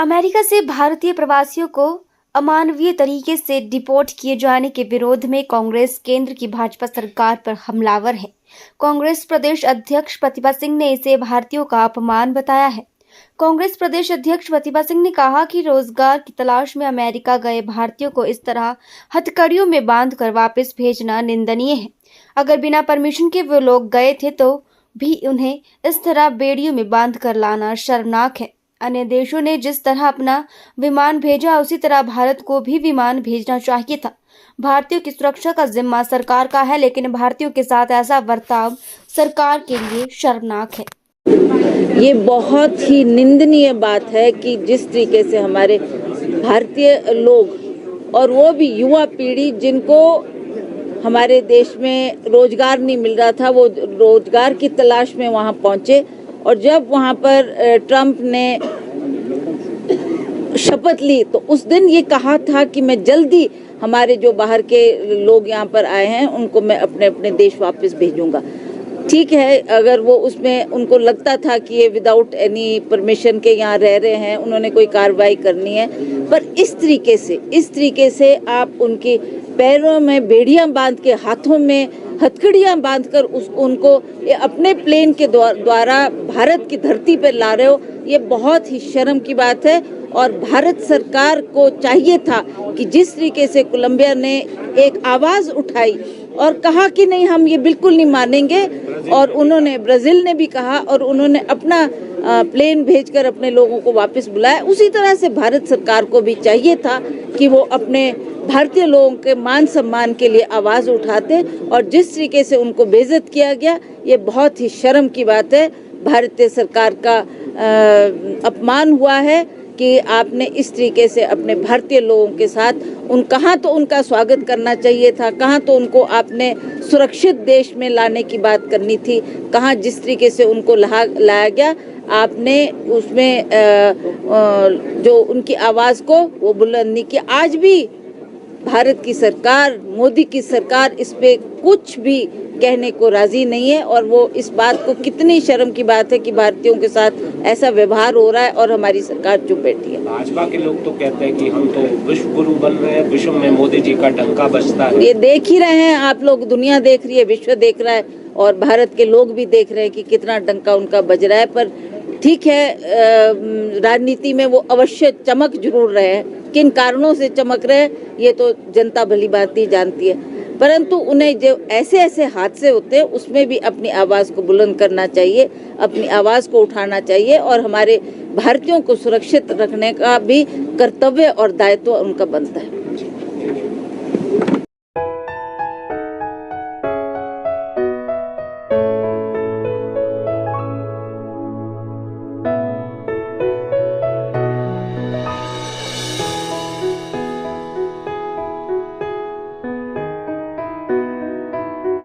America से भारतीय प्रवासियों को अमानवीय तरीके से डिपोर्ट किए जाने के विरोध में कांग्रेस केंद्र की भाजपा सरकार पर हमलावर है। कांग्रेस प्रदेश अध्यक्ष प्रतिभा सिंह ने इसे भारतीयों का अपमान बताया है। कांग्रेस प्रदेश अध्यक्ष प्रतिभा सिंह ने कहा कि रोजगार की तलाश में अमेरिका गए भारतीयों को इस तरह हथकड़ियों में बांधकर वापस भेजना निंदनीय है। अगर बिना परमिशन के वो लोग गए थे तो भी उन्हें इस तरह बेड़ियों में बांधकर लाना शर्मनाक है। अन्य देशों ने जिस तरह अपना विमान भेजा उसी तरह भारत को भी विमान भेजना चाहिए था। भारतीयों की सुरक्षा का जिम्मा सरकार का है, लेकिन भारतीयों के साथ ऐसा बर्ताव सरकार के लिए शर्मनाक है। ये बहुत ही निंदनीय बात है कि जिस तरीके से हमारे भारतीय लोग और वो भी युवा पीढ़ी जिनको हमारे देश में रोजगार नहीं मिल रहा था, वो रोजगार की तलाश में वहाँ पहुँचे। और जब वहाँ पर ट्रंप ने शपथ ली तो उस दिन ये कहा था कि मैं जल्दी हमारे जो बाहर के लोग यहाँ पर आए हैं उनको मैं अपने अपने देश वापस भेजूंगा। ठीक है, अगर वो उसमें उनको लगता था कि ये विदाउट एनी परमिशन के यहाँ रह रहे हैं, उन्होंने कोई कार्रवाई करनी है, पर इस तरीके से आप उनके पैरों में बेड़ियां बांध के, हाथों में हथकड़ियां बांधकर उनको अपने प्लेन के द्वारा भारत की धरती पर ला रहे हो, ये बहुत ही शर्म की बात है। और भारत सरकार को चाहिए था कि जिस तरीके से कोलंबिया ने एक आवाज़ उठाई और कहा कि नहीं, हम ये बिल्कुल नहीं मानेंगे, और उन्होंने, ब्राज़ील ने भी कहा और उन्होंने अपना प्लेन भेजकर अपने लोगों को वापस बुलाया, उसी तरह से भारत सरकार को भी चाहिए था कि वो अपने भारतीय लोगों के मान सम्मान के लिए आवाज़ उठाते। और जिस तरीके से उनको बेइज्जत किया गया, ये बहुत ही शर्म की बात है। भारतीय सरकार का अपमान हुआ है कि आपने इस तरीके से अपने भारतीय लोगों के साथ कहाँ तो उनका स्वागत करना चाहिए था, कहाँ तो उनको आपने सुरक्षित देश में लाने की बात करनी थी, कहाँ जिस तरीके से उनको लाया गया, आपने उसमें जो उनकी आवाज़ को वो बुलंद नहीं किया। आज भी भारत की सरकार, मोदी की सरकार इस पे कुछ भी कहने को राजी नहीं है, और वो इस बात को, कितनी शर्म की बात है कि भारतीयों के साथ ऐसा व्यवहार हो रहा है और हमारी सरकार चुप बैठी है। भाजपा के लोग तो कहते हैं कि हम तो विश्व गुरु बन रहे हैं, विश्व में मोदी जी का डंका बजता है। ये देख ही रहे हैं आप लोग, दुनिया देख रही है, विश्व देख रहा है, और भारत के लोग भी देख रहे हैं कि कितना डंका उनका बज रहा है। पर ठीक है, राजनीति में वो अवश्य चमक जरूर रहे हैं, किन कारणों से चमक रहे हैं ये तो जनता भली भांति जानती है, परंतु उन्हें जो ऐसे हादसे होते हैं उसमें भी अपनी आवाज़ को बुलंद करना चाहिए, अपनी आवाज़ को उठाना चाहिए, और हमारे भारतीयों को सुरक्षित रखने का भी कर्तव्य और दायित्व उनका बनता है।